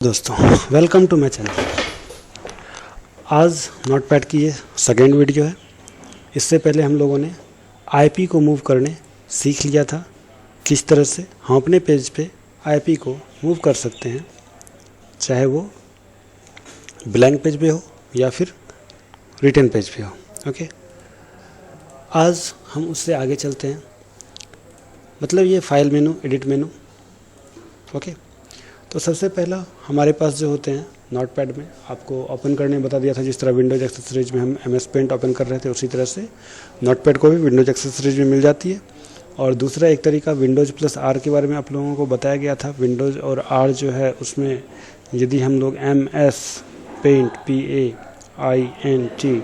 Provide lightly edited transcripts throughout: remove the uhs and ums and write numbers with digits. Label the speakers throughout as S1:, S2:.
S1: दोस्तों, welcome to my channel. आज notepad की ये सेकेंड वीडियो है। इससे पहले हम लोगों ने आईपी को मूव करने सीख लिया था, किस तरह से हम अपने पेज पे आईपी को मूव कर सकते हैं, चाहे वो ब्लैंक पेज पे हो या फिर रिटन पेज पे हो। ओके, आज हम उससे आगे चलते हैं, मतलब ये फाइल मेनू, एडिट मेनू। ओके, तो सबसे पहला हमारे पास जो होते हैं नोटपैड में, आपको ओपन करने बता दिया था, जिस तरह विंडोज एक्सेसरीज में हम एमएस पेंट ओपन कर रहे थे, उसी तरह से नोटपैड को भी विंडोज एक्सेसरीज में मिल जाती है। और दूसरा एक तरीका विंडोज प्लस आर के बारे में आप लोगों को बताया गया था। विंडोज और आर जो है उसमें यदि हम लोग एमएस पेंट PAINT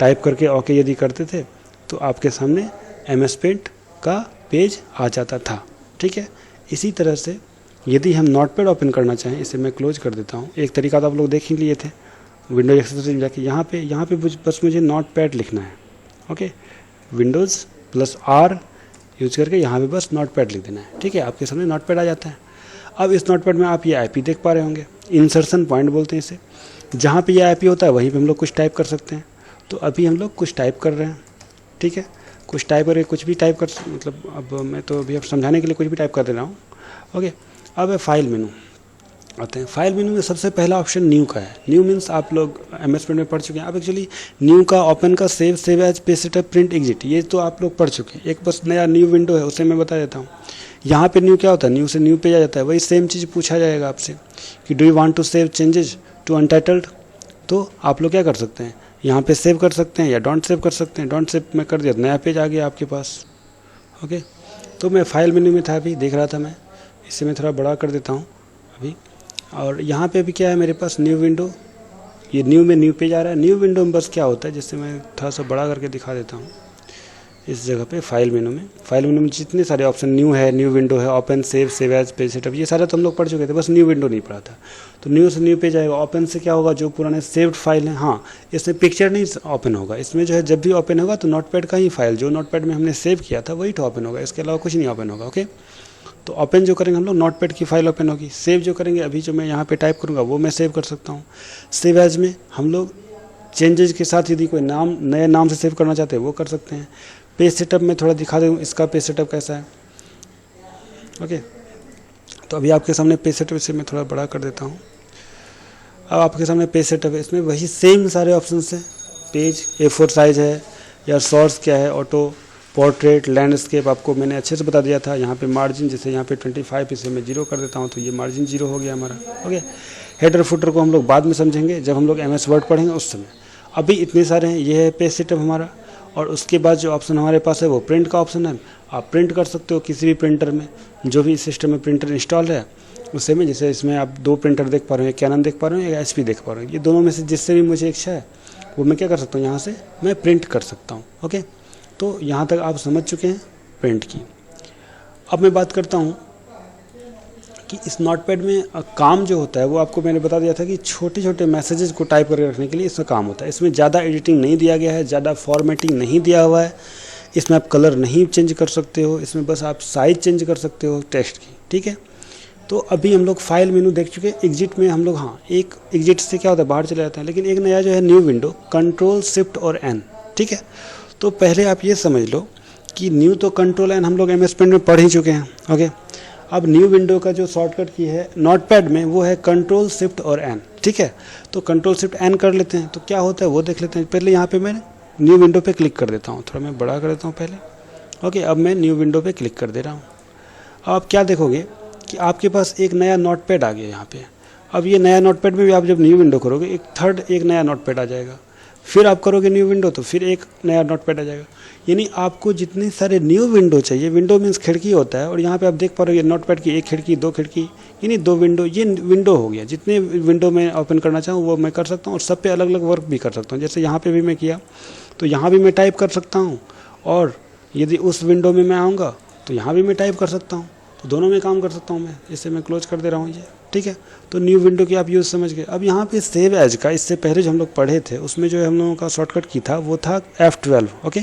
S1: टाइप करके ओके यदि करते थे तो आपके सामने एमएस पेंट का पेज आ जाता था। ठीक है, इसी तरह से यदि हम नोटपैड ओपन करना चाहें, इसे मैं क्लोज कर देता हूँ। एक तरीका तो आप लोग देख ही लिए थे, विंडोज एक्सेसरीज में जाके यहाँ पे बस मुझे नोटपैड लिखना है। Okay, Windows plus R use करके यहाँ पे बस नोटपैड लिख देना है। ठीक है, आपके सामने नोटपैड आ जाता है। अब इस नोटपैड में आप ये आईपी देख पा रहे होंगे, इंसर्शन पॉइंट बोलते हैं इसे। जहाँ पे ये आईपी होता है वहीं पे हम लोग कुछ टाइप कर सकते हैं। तो अभी हम लोग कुछ टाइप कर रहे हैं। ठीक है, कुछ टाइप करके कुछ भी टाइप कर, मतलब अब मैं तो अभी अब समझाने के लिए कुछ भी टाइप कर दे रहा हूँ। ओके, अब फाइल मेनू आते हैं। फाइल मेनू में सबसे पहला ऑप्शन न्यू का है। न्यू मीन्स आप लोग एमएस पेंट में पढ़ चुके हैं। अब एक्चुअली न्यू का, ओपन का, save as, page setup, print, exit, ये तो आप लोग पढ़ चुके हैं। एक बस नया न्यू विंडो है, उसे मैं बता देता हूँ। यहाँ पे न्यू क्या होता है, न्यू से न्यू पेज आ जाता है। वही सेम चीज़ पूछा जाएगा आपसे कि do you want to save changes to untitled, तो आप लोग क्या कर सकते हैं, यहाँ पे सेव कर सकते हैं या डोंट सेव कर सकते हैं। डोंट सेव में कर दिया, नया पेज आ गया आपके पास। ओके, तो मैं फाइल मेनू में था, अभी देख रहा था मैं, इसे मैं थोड़ा बड़ा कर देता हूँ अभी। और यहाँ पे अभी क्या है मेरे पास, न्यू विंडो, ये न्यू में न्यू पेज आ रहा है। न्यू विंडो में बस क्या होता है, जिससे मैं थोड़ा सा बड़ा करके दिखा देता हूँ। इस जगह पे फाइल मेनू में जितने सारे ऑप्शन न्यू है, न्यू विंडो है, open, save as, page setup, ये सारे तो हम लोग पढ़ चुके थे, बस न्यू विंडो नहीं पढ़ा था। तो न्यू से न्यू पेज आएगा। ओपन से क्या होगा, जो पुराने सेव्ड फाइल हैं, हाँ, इसमें पिक्चर नहीं ओपन होगा। इसमें जो है जब भी ओपन होगा तो नोटपैड का ही फाइल, जो नोटपैड में हमने सेव किया था वही तो ओपन होगा, इसके अलावा कुछ नहीं ओपन होगा। ओके, तो ओपन जो करेंगे हम लोग नोटपैड की फाइल ओपन होगी। सेव जो करेंगे, अभी जो मैं यहाँ पे टाइप करूँगा वो मैं सेव कर सकता हूँ। सेव एज में हम लोग चेंजेस के साथ यदि कोई नाम, नए नाम से सेव करना चाहते हैं वो कर सकते हैं। पेज सेटअप में थोड़ा दिखा दूँ इसका पेज सेटअप कैसा है। ओके, तो अभी आपके सामने पेज सेटअप, से मैं थोड़ा बड़ा कर देता हूँ। अब आपके सामने पेज सेटअप है, इसमें वही सेम सारे ऑप्शन है। पेज A4 साइज़ है या सोर्स क्या है, ऑटो, पोर्ट्रेट, लैंडस्केप, आपको मैंने अच्छे से बता दिया था। यहाँ पे मार्जिन, जैसे यहाँ पे 25, इसे मैं 0 कर देता हूँ तो ये मार्जिन 0 हो गया हमारा। ओके, हेडर फुटर को हम लोग बाद में समझेंगे, जब हम लोग MS वर्ड पढ़ेंगे उस समय। अभी इतने सारे हैं, ये है पेज सेटअप हमारा। और उसके बाद जो ऑप्शन हमारे पास है वो प्रिंट का ऑप्शन है। आप प्रिंट कर सकते हो किसी भी प्रिंटर में, जो भी सिस्टम में प्रिंटर इंस्टॉल है उससे में। जैसे इसमें आप 2 प्रिंटर देख पा रहे हो, एक कैनन देख पा रहे हो, एक HP देख पा रहे हो। ये दोनों में से जिससे भी मुझे इच्छा है वो मैं क्या कर सकता हूँ, यहाँ से मैं प्रिंट कर सकता हूँ। ओके, तो यहाँ तक आप समझ चुके हैं प्रिंट की। अब मैं बात करता हूँ कि इस नोटपैड में काम जो होता है वो आपको मैंने बता दिया था कि छोटे छोटे मैसेजेस को टाइप करके रखने के लिए इसमें काम होता है। इसमें ज़्यादा एडिटिंग नहीं दिया गया है, ज़्यादा फॉर्मेटिंग नहीं दिया हुआ है। इसमें आप कलर नहीं चेंज कर सकते हो, इसमें बस आप साइज़ चेंज कर सकते हो टेक्स्ट की। ठीक है, तो अभी हम लोग फाइल मेनू देख चुके हैं। एग्जिट में हम लोग, हाँ, एक एग्जिट से क्या होता है, बाहर चले जाते हैं। लेकिन एक नया जो है न्यू विंडो, कंट्रोल शिफ्ट और N। ठीक है, तो पहले आप ये समझ लो कि न्यू तो कंट्रोल N हम लोग MS पेंट में पढ़ ही चुके हैं। ओके, अब न्यू विंडो का जो शॉर्टकट की है नोटपैड में वो है कंट्रोल शिफ्ट और N। ठीक है, तो कंट्रोल शिफ्ट N कर लेते हैं तो क्या होता है वो देख लेते हैं। पहले यहाँ पे मैं न्यू विंडो पे क्लिक कर देता हूँ, थोड़ा मैं बड़ा कर देता हूँ पहले। ओके, अब मैं न्यू विंडो पे क्लिक कर दे रहा हूँ। अब आप क्या देखोगे कि आपके पास एक नया नोटपैड आ गया यहाँ पे। अब ये नया नोटपैड में भी आप जब न्यू विंडो करोगे एक नया नोटपैड आ जाएगा। फिर आप करोगे न्यू विंडो तो फिर एक नया नोटपैड आ जाएगा। यानी आपको जितने सारे न्यू विंडो चाहिए, विंडो मीन्स खिड़की होता है, और यहाँ पे आप देख पा रहे हो नोटपैड की एक खिड़की, 2 खिड़की, यानी 2 विंडो, ये विंडो हो गया। जितने विंडो में ओपन करना चाहूँ वो मैं कर सकता हूँ, और सब पे अलग अलग वर्क भी कर सकता हूँ। जैसे यहाँ पे भी मैं किया तो यहाँ भी मैं टाइप कर सकता हूँ, और यदि उस विंडो में मैं आऊँगा तो यहाँ भी मैं टाइप कर सकता हूँ। तो दोनों में काम कर सकता हूँ मैं। इसे मैं क्लोज कर दे रहा हूँ ये। ठीक है, तो न्यू विंडो की आप यूज़ समझ गए। अब यहाँ पे सेव एज का, इससे पहले जो हम लोग पढ़े थे उसमें जो हम लोगों का शॉर्टकट की था वो था F12। ओके,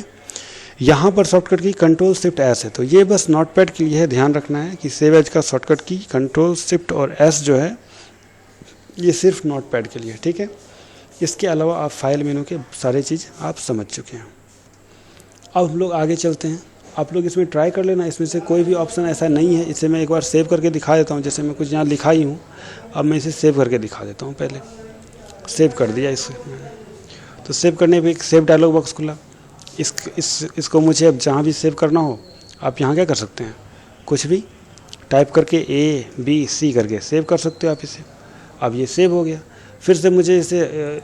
S1: यहाँ पर शॉर्टकट की कंट्रोल शिफ्ट S है। तो ये बस नोटपैड के लिए है, ध्यान रखना है कि सेव एज का शॉर्टकट की कंट्रोल शिफ्ट और S जो है ये सिर्फ नोटपैड के लिए, ठीक है। इसके अलावा आप फाइल मेनू के सारे चीज़ आप समझ चुके हैं। अब हम लोग आगे चलते हैं। आप लोग इसमें ट्राई कर लेना, इसमें से कोई भी ऑप्शन ऐसा नहीं है। इसे मैं एक बार सेव करके दिखा देता हूँ। जैसे मैं कुछ यहाँ लिखा ही हूँ, अब मैं इसे सेव करके दिखा देता हूँ। पहले सेव कर दिया इसे, तो सेव करने पे एक सेव डायलॉग बॉक्स खुला। इसको मुझे अब जहाँ भी सेव करना हो, आप यहाँ क्या कर सकते हैं, कुछ भी टाइप करके ABC करके सेव कर सकते हो आप इसे। अब ये सेव हो गया। फिर से मुझे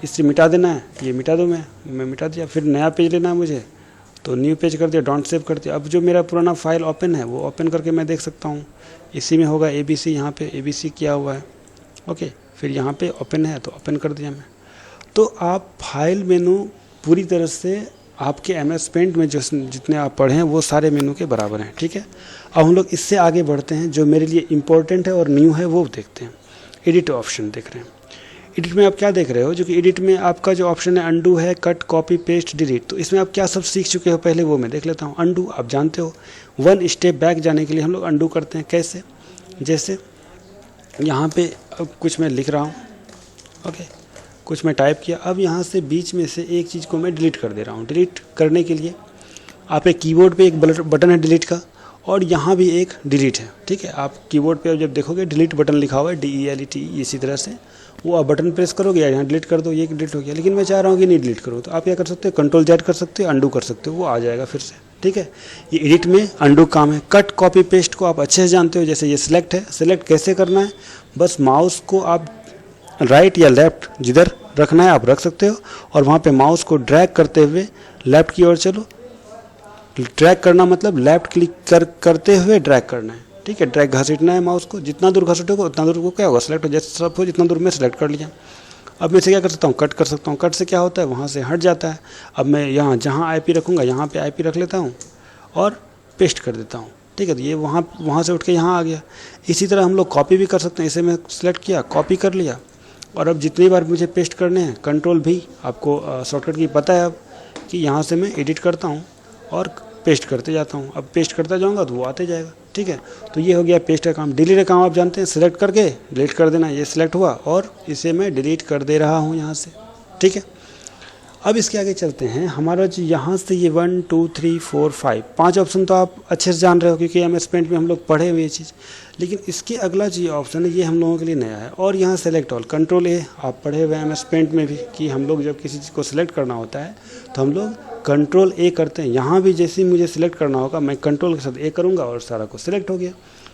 S1: इसे मिटा देना है, ये मिटा दो, मैं मिटा दिया। फिर नया पेज लेना है मुझे, तो न्यू पेज कर दिया, डोंट सेव कर दिया। अब जो मेरा पुराना फाइल ओपन है वो ओपन करके मैं देख सकता हूँ। इसी में होगा ABC, यहाँ पे ABC किया हुआ है, ओके। फिर यहाँ पे ओपन है तो ओपन कर दिया मैं। तो आप फाइल मेनू पूरी तरह से आपके MS पेंट में जितने आप पढ़े हैं वो सारे मेनू के बराबर हैं, ठीक है। अब हम लोग इससे आगे बढ़ते हैं। जो मेरे लिए इम्पोर्टेंट है और न्यू है वो देखते हैं। एडिट ऑप्शन देख रहे हैं। एडिट में आप क्या देख रहे हो, जो कि एडिट में आपका जो ऑप्शन है अंडू है, कट, कॉपी, पेस्ट, डिलीट। तो इसमें आप क्या सब सीख चुके हो पहले वो मैं देख लेता हूँ। अंडू आप जानते हो, 1 स्टेप बैक जाने के लिए हम लोग अंडू करते हैं। कैसे, जैसे यहाँ पे अब कुछ मैं लिख रहा हूँ, ओके, कुछ मैं टाइप किया। अब यहाँ से बीच में से एक चीज़ को मैं डिलीट कर दे रहा हूँ। डिलीट करने के लिए आप एक कीबोर्ड पे एक बटन है डिलीट का, और यहाँ भी एक डिलीट है, ठीक है। आप कीबोर्ड पे जब देखोगे डिलीट बटन लिखा हुआ है, DELET, इसी तरह से वो आप बटन प्रेस करोगे या यहाँ डिलीट कर दो, ये डिलीट हो गया। लेकिन मैं चाह रहा हूँ कि नहीं डिलीट करो, तो आप क्या कर सकते हो, Ctrl+Z कर सकते हो, अंडू कर सकते हो, वो आ जाएगा फिर से, ठीक है। ये एडिट में अंडू काम है। कट, कॉपी, पेस्ट को आप अच्छे से जानते हो। जैसे ये सिलेक्ट है, सिलेक्ट कैसे करना है, बस माउस को आप राइट या लेफ्ट जिधर रखना है आप रख सकते हो, और वहाँ पे माउस को ड्रैग करते हुए लेफ्ट की ओर चलो। ड्रैग करना मतलब लेफ्ट क्लिक करते हुए ड्रैग करना है, ठीक है। ड्रैग घसीटना है माउस को, जितना दूर घसीटोगे उतना दूर को क्या होगा, सेलेक्ट हो। जैसे सपोज जितना दूर में सेलेक्ट कर लिया। अब मैं इसे क्या कर सकता हूँ, कट कर सकता हूँ। कट से क्या होता है, वहाँ से हट जाता है। अब मैं यहाँ जहाँ IP रखूँगा यहाँ पे IP रख लेता हूँ और पेस्ट कर देता हूँ, ठीक है। तो ये वहाँ से उठ के यहाँ आ गया। इसी तरह हम लोग कॉपी भी कर सकते हैं। इसे मैं सिलेक्ट किया, कॉपी कर लिया, और अब जितनी बार मुझे पेस्ट करने हैं, Ctrl+V, आपको शॉर्टकट की पता है अब, कि यहाँ से मैं एडिट करता हूँ और पेस्ट करते जाता हूँ। अब पेस्ट करता जाऊँगा तो वो आते जाएगा, ठीक है। तो ये हो गया पेस्ट का काम। डिलीट का काम आप जानते हैं, सिलेक्ट करके डिलीट कर देना। ये सिलेक्ट हुआ और इसे मैं डिलीट कर दे रहा हूँ यहाँ से, ठीक है। अब इसके आगे चलते हैं। हमारा जो यहाँ से ये 1 2 3 4 5 ऑप्शन तो आप अच्छे से जान रहे हो, क्योंकि MS पेंट में हम लोग पढ़े हुए ये चीज़। लेकिन इसके अगला जो ऑप्शन है ये हम लोगों के लिए नया है। और यहाँ सेलेक्ट ऑल, Ctrl+A, आप पढ़े हुए MS पेंट में भी कि हम लोग जब किसी चीज़ को सिलेक्ट करना होता है तो हम लोग Ctrl+A करते हैं। यहाँ भी जैसे ही मुझे सिलेक्ट करना होगा मैं कंट्रोल के साथ A करूँगा और सारा कुछ सिलेक्ट हो गया,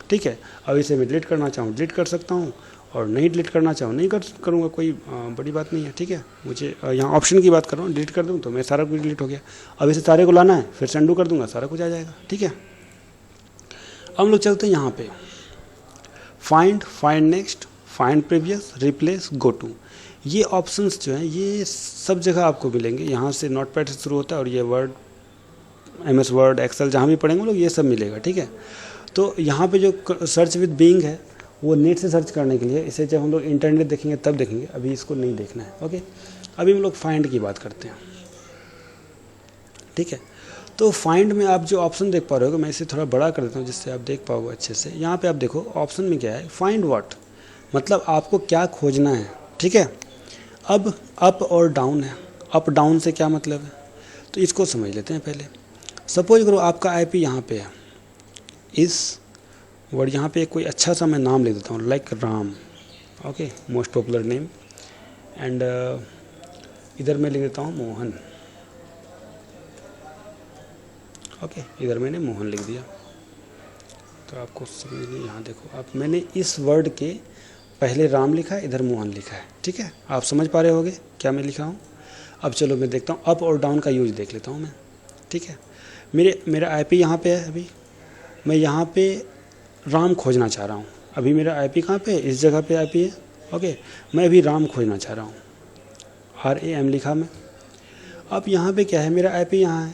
S1: ठीक है। अब इसे मैं डिलीट करना चाहूँ डिलीट कर सकता हूँ, और नहीं डिलीट करना चाहूँ नहीं करूँगा, कोई बड़ी बात नहीं है, ठीक है। मुझे यहाँ ऑप्शन की बात कर रहा हूँ, डिलीट कर दूँ तो मैं सारा कुछ डिलीट हो गया। अब इसे सारे को लाना है, फिर से अंडू कर दूँगा, सारा कुछ आ जाएगा, ठीक है। अब हम लोग चलते हैं यहाँ पे find next, find previous, replace, go to. ये ऑप्शंस जो हैं ये सब जगह आपको मिलेंगे। यहाँ से नोटपैड से शुरू होता है, और ये वर्ड, MS वर्ड, एक्सेल जहाँ भी पढ़ेंगे लोग ये सब मिलेगा, ठीक है। तो यहाँ पे जो सर्च विद बीइंग है वो नेट से सर्च करने के लिए, इसे जब हम लोग इंटरनेट देखेंगे तब देखेंगे, अभी इसको नहीं देखना है, ओके। अभी हम लोग फाइंड की बात करते हैं, ठीक है। तो फाइंड में आप जो ऑप्शन देख पा रहे हो, मैं इसे थोड़ा बड़ा कर देता हूँ जिससे आप देख पाओगे अच्छे से। यहाँ पे आप देखो ऑप्शन में क्या है, फाइंड व्हाट, मतलब आपको क्या खोजना है, ठीक है। अब अप और डाउन है। अप डाउन से क्या मतलब है, तो इसको समझ लेते हैं पहले। सपोज करो आपका IP यहाँ पे है, इस वर्ड यहाँ पे कोई अच्छा सा मैं नाम लिख देता हूँ, like Ram, okay, most popular name. And इधर मैं लिख देता हूँ मोहन, ओके, इधर मैंने मोहन लिख दिया। तो आपको समझिए, यहाँ देखो, आप मैंने इस वर्ड के पहले राम लिखा है, इधर मोहन लिखा है, ठीक है। आप समझ पा रहे होगे क्या मैं लिखा हूँ। अब चलो मैं देखता हूँ, अप और डाउन का यूज देख लेता हूँ मैं, ठीक है। मेरा IP यहाँ पे है, अभी मैं यहाँ पे राम खोजना चाह रहा हूँ। अभी मेरा IP कहाँ पे है, इस जगह पे IP है, ओके। मैं अभी राम खोजना चाह रहा हूँ, RAM लिखा मैं। अब यहाँ पे क्या है, मेरा IP यहाँ है,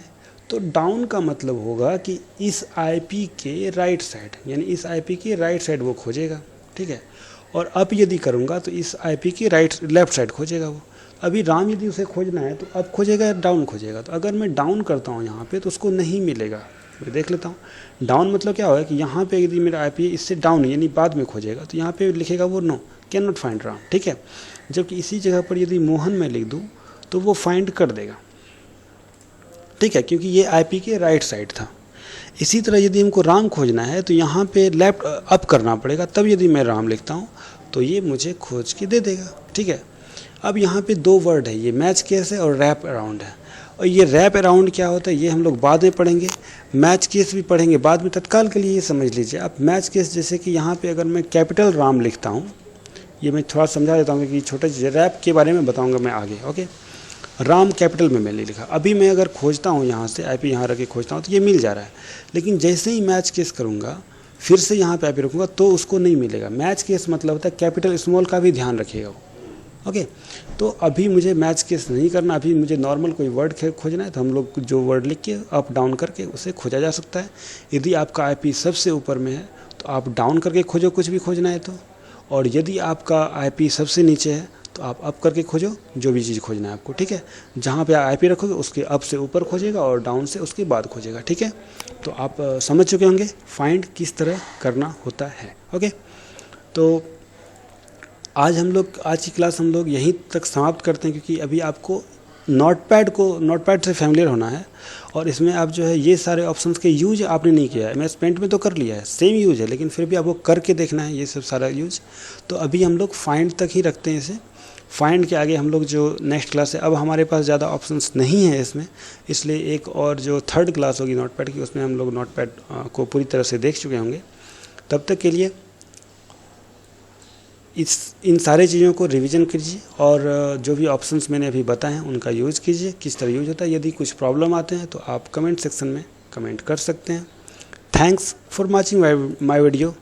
S1: तो डाउन का मतलब होगा कि इस IP के राइट साइड, यानी इस IP के राइट साइड वो खोजेगा, ठीक है। और अप यदि करूँगा तो इस IP की लेफ्ट साइड खोजेगा वो। अभी राम यदि उसे खोजना है तो अप खोजेगा या डाउन खोजेगा। तो अगर मैं डाउन करता हूँ यहाँ पे तो उसको नहीं मिलेगा, मैं देख लेता हूँ। डाउन मतलब क्या होगा कि यहाँ पे यदि मेरा IP इससे डाउन यानी बाद में खोजेगा तो यहाँ पे लिखेगा वो no can not find Ram, ठीक है। जबकि इसी जगह पर यदि मोहन मैं लिख दूँ तो वो फाइंड कर देगा, ठीक है, क्योंकि ये IP के राइट साइड था। इसी तरह यदि हमको राम खोजना है तो यहाँ पे लेफ्ट अप करना पड़ेगा, तब यदि मैं राम लिखता हूँ तो ये मुझे खोज के दे देगा, ठीक है। अब यहाँ पे दो वर्ड है, ये मैच केस है और रैप अराउंड है। और ये रैप अराउंड क्या होता है ये हम लोग बाद में पढ़ेंगे, मैच केस भी पढ़ेंगे बाद में। तत्काल के लिए ये समझ लीजिए। अब मैच केस जैसे कि यहाँ पे अगर मैं कैपिटल राम लिखता हूँ, ये मैं थोड़ा समझा देता हूँ कि छोटा चीज़, रैप के बारे में बताऊँगा मैं आगे, ओके। राम कैपिटल में मैंने लिखा, अभी मैं अगर खोजता हूँ यहाँ से IP यहाँ रख के खोजता हूँ तो ये मिल जा रहा है, लेकिन जैसे ही मैच केस करूँगा फिर से यहाँ पे IP रखूँगा तो उसको नहीं मिलेगा। मैच केस मतलब होता है कैपिटल स्मॉल का भी ध्यान रखिएगा वो, ओके। तो अभी मुझे मैच केस नहीं करना, अभी मुझे नॉर्मल कोई वर्ड खोजना है तो हम लोग जो वर्ड लिख के अप डाउन करके उसे खोजा जा सकता है। यदि आपका IP सबसे ऊपर में है तो आप डाउन करके खोजो कुछ भी खोजना है तो, और यदि आपका IP सबसे नीचे है तो आप अप करके खोजो जो भी चीज़ खोजना है आपको, ठीक है। जहाँ पे IP रखोगे उसके अप से ऊपर खोजेगा और डाउन से उसके बाद खोजेगा, ठीक है। तो आप समझ चुके होंगे फाइंड किस तरह करना होता है, ओके। तो आज की क्लास हम लोग यहीं तक समाप्त करते हैं, क्योंकि अभी आपको नोटपैड से फैमिलियर होना है। और इसमें आप जो है ये सारे ऑप्शंस के यूज आपने नहीं किया है, MS पेंट में तो कर लिया है, सेम यूज है, लेकिन फिर भी आपको करके देखना है ये सब सारा यूज। तो अभी हम लोग फाइंड तक ही रखते हैं इसे। फाइंड के आगे हम लोग जो नेक्स्ट क्लास है, अब हमारे पास ज़्यादा ऑप्शंस नहीं है इसमें, इसलिए एक और जो थर्ड क्लास होगी नोटपैड की उसमें हम लोग नोटपैड को पूरी तरह से देख चुके होंगे। तब तक के लिए इन सारे चीज़ों को रिवीजन कीजिए और जो भी ऑप्शंस मैंने अभी बताए हैं उनका यूज़ कीजिए, किस तरह यूज होता है। यदि कुछ प्रॉब्लम आते हैं तो आप कमेंट सेक्शन में कमेंट कर सकते हैं। Thanks for watching my video.